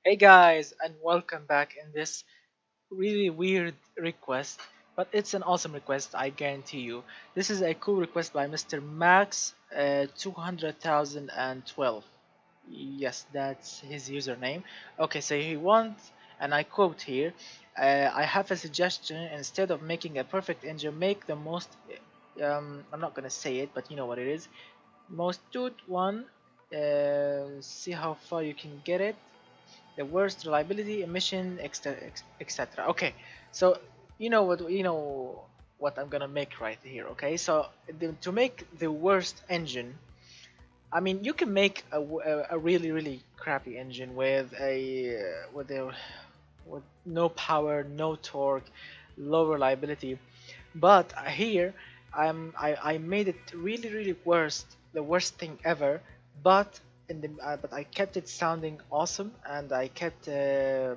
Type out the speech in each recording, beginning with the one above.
Hey guys, and welcome back in this really weird request, but it's an awesome request, I guarantee you. This is a cool request by Mr. Max 200,012. Yes, that's his username. Okay, so he wants, and I quote here, I have a suggestion. Instead of making a perfect engine, make the most, I'm not gonna say it, but you know what it is. Most good one, see how far you can get it, the worst reliability, emission, etc. Okay, so you know what I'm gonna make right here. Okay, so to make the worst engine, I mean you can make a really really crappy engine with no power, no torque, low reliability. But here I made it really really worst, the worst thing ever. But but I kept it sounding awesome, and I kept I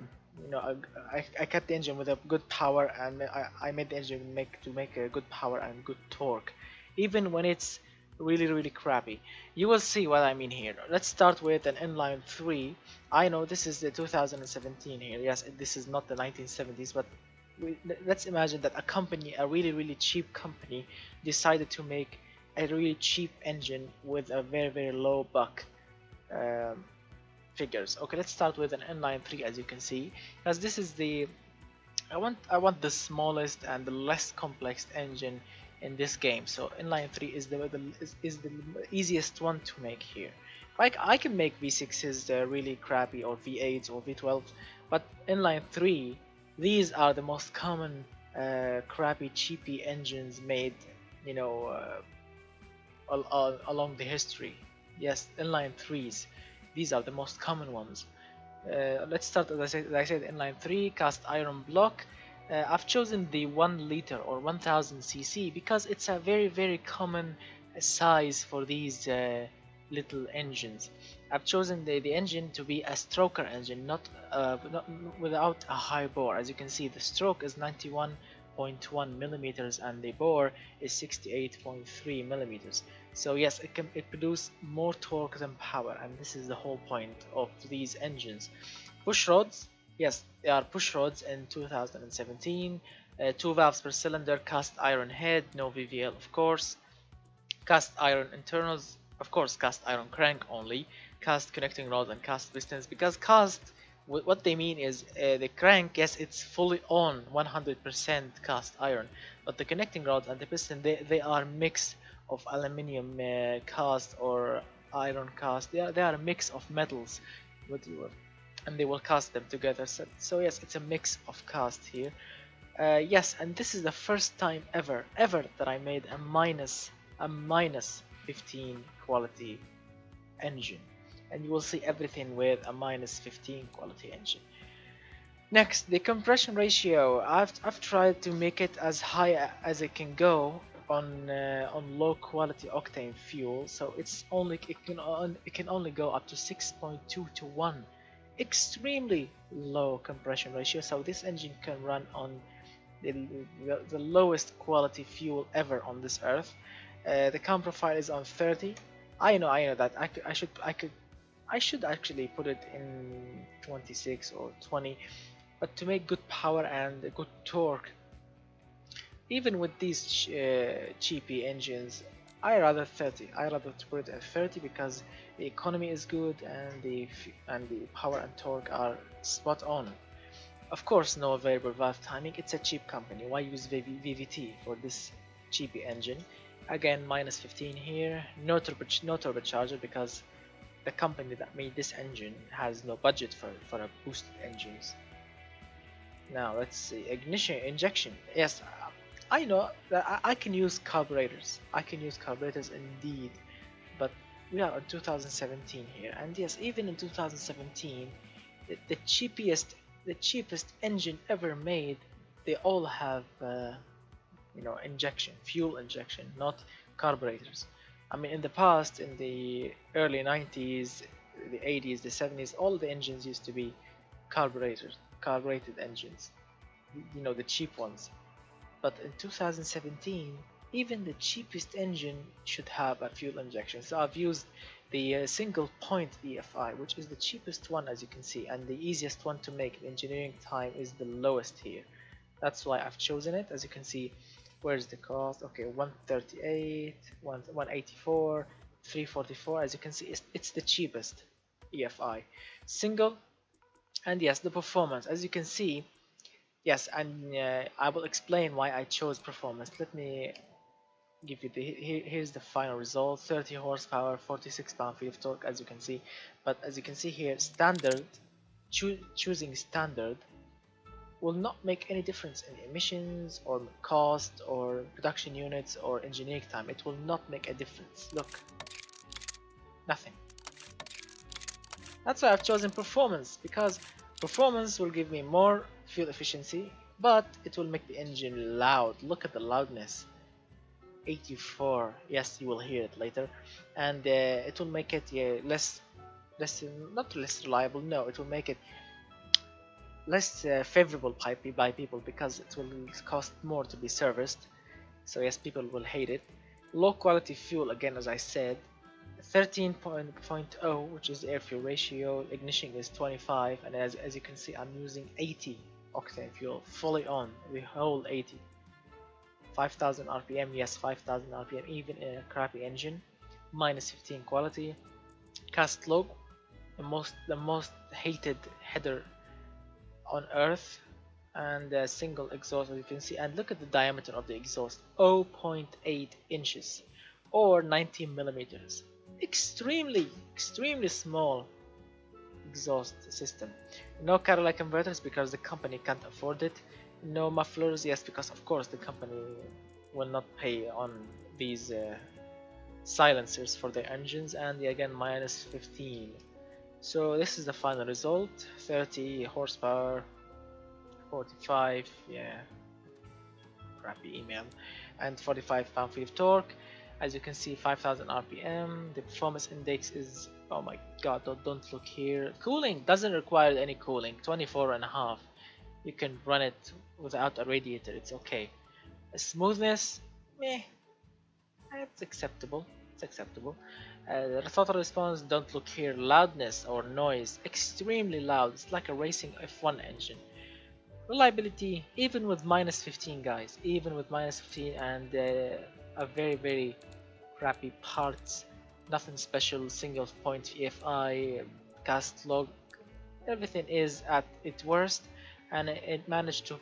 kept the engine with a good power, and I made the engine make a good power and good torque, even when it's really really crappy. You will see what I mean here. Let's start with an inline 3. I know this is the 2017 here. Yes, this is not the 1970s, but let's imagine that a company, a really really cheap company, decided to make a really cheap engine with a very very low buck um, figures. Okay, let's start with an inline 3, as you can see, because this is the I want the smallest and the less complex engine in this game. So inline 3 is the easiest one to make here. Like I can make V6s really crappy, or V8s or V12s, but inline 3, these are the most common crappy cheapy engines made, you know, along the history. Yes, inline 3s, these are the most common ones. Let's start, as I said, inline 3 cast iron block. I've chosen the 1 liter or 1000 cc because it's a very very common size for these little engines. I've chosen the engine to be a stroker engine, not without a high bore. As you can see, the stroke is 91.1 millimeters and the bore is 68.3 millimeters. So yes, it produce more torque than power, and this is the whole point of these engines. Push rods, yes, they are push rods in 2017. 2 valves per cylinder, cast iron head, no VVL of course. Cast iron internals, of course, cast iron crank only. Cast connecting rod and cast pistons, because cast, what they mean is the crank, yes, it's fully on 100% cast iron, but the connecting rods and the piston, they are mix of aluminium cast or iron cast. They are a mix of metals, and they will cast them together. So yes, it's a mix of cast here. Yes, and this is the first time ever that I made a minus 15 quality engine, and you will see everything with a minus 15 quality engine. Next, the compression ratio. I've tried to make it as high as it can go on low quality octane fuel, so it can only go up to 6.2 to 1, extremely low compression ratio. So this engine can run on the, the lowest quality fuel ever on this earth. The cam profile is on 30. I know that I should actually put it in 26 or 20, but to make good power and good torque, even with these cheapy engines, I rather to put it at 30, because the economy is good and the power and torque are spot on. Of course, no variable valve timing. It's a cheap company. Why use VVT for this cheapy engine? Again, minus 15 here. No turbocharger, because the company that made this engine has no budget for a boosted engines. Now let's see, ignition injection. Yes, I know that I can use carburetors. I can use carburetors indeed, but we are in 2017 here, and yes, even in 2017, the cheapest engine ever made, they all have fuel injection, not carburetors. I mean, in the past, in the early 90s, the 80s, the 70s, all the engines used to be carbureted engines, the cheap ones. But in 2017, Even the cheapest engine should have a fuel injection. So I've used the single point EFI, which is the cheapest one, as you can see, and the easiest one to make. The engineering time is the lowest here. That's why I've chosen it. As you can see, where's the cost? Okay, 138, 184, 344. As you can see, it's the cheapest EFI. Single. And yes, the performance, as you can see, yes, and I will explain why I chose performance. Let me give you here's the final result: 30 horsepower, 46 pound-feet of torque, as you can see. But as you can see here, standard, choosing standard will not make any difference in emissions or cost or production units or engineering time. It will not make a difference. Look, nothing. That's why I've chosen performance, because performance will give me more fuel efficiency, but it will make the engine loud. Look at the loudness. 84. Yes, you will hear it later, and it will make it not less reliable. No, it will make it less favorable by people, because it will cost more to be serviced. So yes, people will hate it. Low quality fuel, again, as I said. 13.0, which is the air fuel ratio. Ignition is 25, and as you can see, I'm using 80 octane fuel, fully on the whole 80. 5000 rpm, yes, 5000 rpm, even in a crappy engine. Minus 15 quality. Cast log, the most hated header on earth, and a single exhaust, as you can see. And look at the diameter of the exhaust: 0.8 inches or 19 millimeters. Extremely small exhaust system. No catalytic converters, because the company can't afford it. No mufflers, yes, because of course the company will not pay on these silencers for their engines. And again, minus 15. So this is the final result: 30 horsepower, 45, yeah, crappy email, and 45 pound-feet of torque. As you can see, 5000 rpm. The performance index is, oh my god, don't look here. Cooling doesn't require any cooling. 24.5. You can run it without a radiator, it's okay. Smoothness, meh, it's acceptable. The total response, don't look here. Loudness or noise, extremely loud. It's like a racing F1 engine. Reliability, even with minus 15, guys, even with minus 15, and a very crappy parts, nothing special. Single point EFI, cast log, everything is at its worst, and it managed to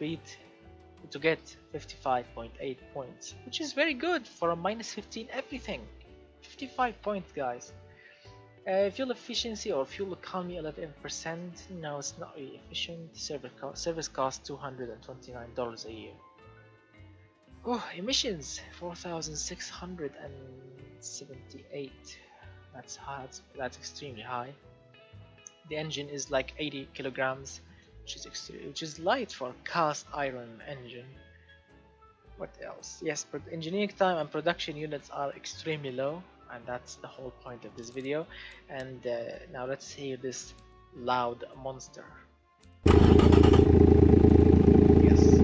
get 55.8 points, which is very good for a minus 15 everything. 55 points, guys. Fuel efficiency or fuel economy, 11%. No, it's not really efficient. Service cost $229 a year. Oh, emissions 4,678. That's high. That's extremely high. The engine is like 80 kilograms, which is light for a cast iron engine. What else? Yes, but engineering time and production units are extremely low, and that's the whole point of this video. And now let's hear this loud monster. Yes.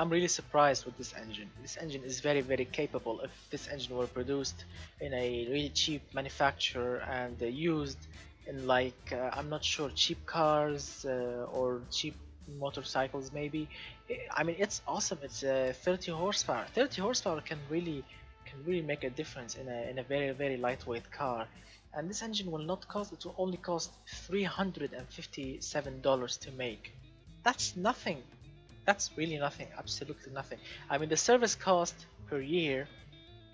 I'm really surprised with this engine. This engine is very capable. If this engine were produced in a really cheap manufacturer and used in like I'm not sure, cheap cars or cheap motorcycles maybe. I mean, it's awesome. It's 30 horsepower. 30 horsepower can really make a difference in a very lightweight car. And this engine will not cost. It will only cost $357 to make. That's nothing. That's really nothing. Absolutely nothing. I mean, the service cost per year,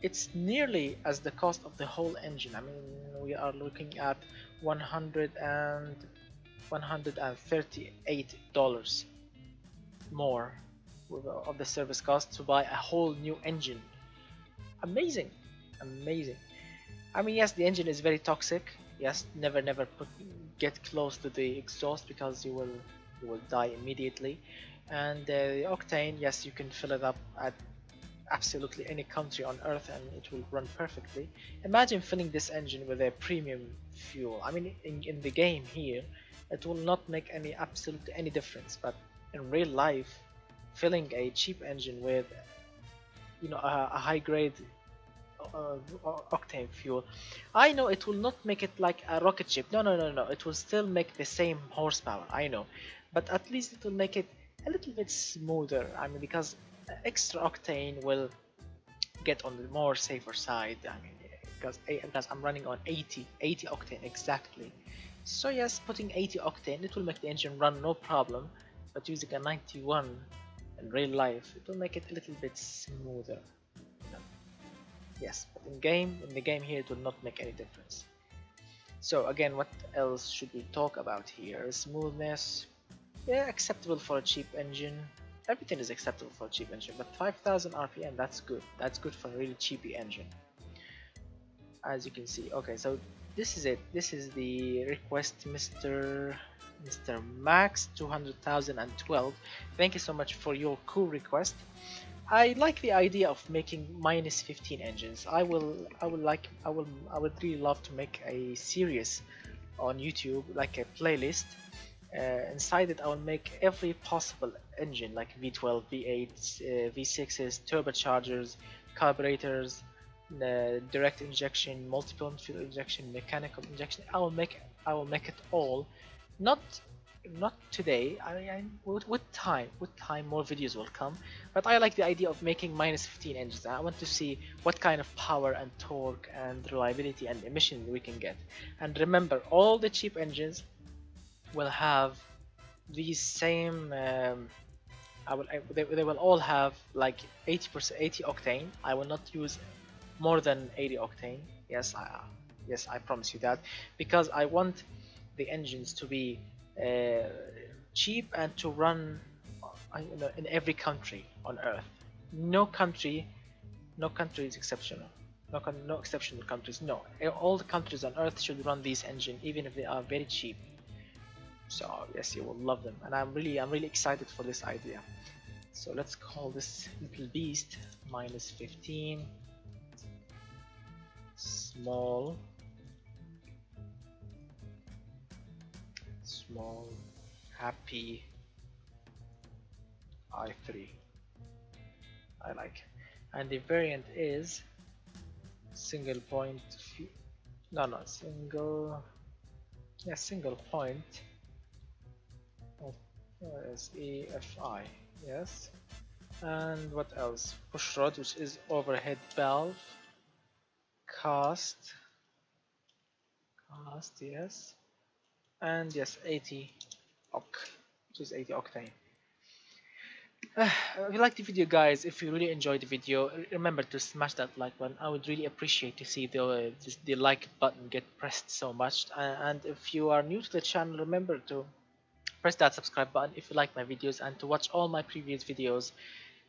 it's nearly as the cost of the whole engine. I mean, we are looking at 138 dollars more of the service cost to buy a whole new engine. Amazing, amazing. I mean, yes, the engine is very toxic. Yes, never get close to the exhaust because you will die immediately. And the octane, yes, you can fill it up at absolutely any country on earth and it will run perfectly. Imagine filling this engine with a premium fuel. I mean, in the game here it will not make absolutely any difference, but in real life, filling a cheap engine with a high grade uh, octane fuel, I know it will not make it like a rocket ship. No, it will still make the same horsepower, I know, but at least it will make it a little bit smoother. I mean, because extra octane will get on the more safer side. I mean, because I'm running on 80 octane exactly. So yes, putting 80 octane, it will make the engine run no problem, but using a 91 in real life, it will make it a little bit smoother. Yes, but in the game here, it will not make any difference. So again, what else should we talk about here? Smoothness, yeah, acceptable for a cheap engine. Everything is acceptable for a cheap engine, but 5000 RPM, that's good. That's good for a really cheapy engine. As you can see, okay, so this is it. This is the request, Mr. Max 200,012. Thank you so much for your cool request. I like the idea of making -15 engines. I would really love to make a series on YouTube, like a playlist. Inside it, I will make every possible engine, like V12, V8s, V6s, turbochargers, carburetors, direct injection, multiple fuel injection, mechanical injection. I will make it all. Not today. With time, more videos will come. But I like the idea of making -15 engines. I want to see what kind of power and torque and reliability and emission we can get. And remember, all the cheap engines will have these same. They will all have like 80%, 80 octane. I will not use more than 80 octane. Yes, I promise you that, because I want the engines to be cheap and to run in every country on earth. No country is exceptional. No exceptional countries. No, all the countries on earth should run these engines, even if they are very cheap. So yes, you will love them, and I'm really excited for this idea. So let's call this little beast -15 small happy i3. I like it. And the variant is single point single point SEFI. Yes. And what else? Push rod, which is overhead valve. Cast, yes. And yes, 80 which is 80 octane. If you like the video, guys, if you really enjoyed the video, remember to smash that like button. I would really appreciate to see the like button get pressed so much. And if you are new to the channel, remember to press that subscribe button if you like my videos, and to watch all my previous videos,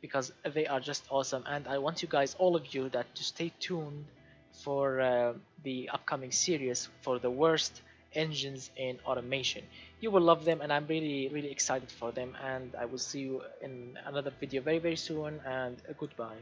because they are just awesome. And I want you guys, all of you, that to stay tuned for the upcoming series for the worst engines in automation. You will love them, and I'm really excited for them, and I will see you in another video very soon, and goodbye.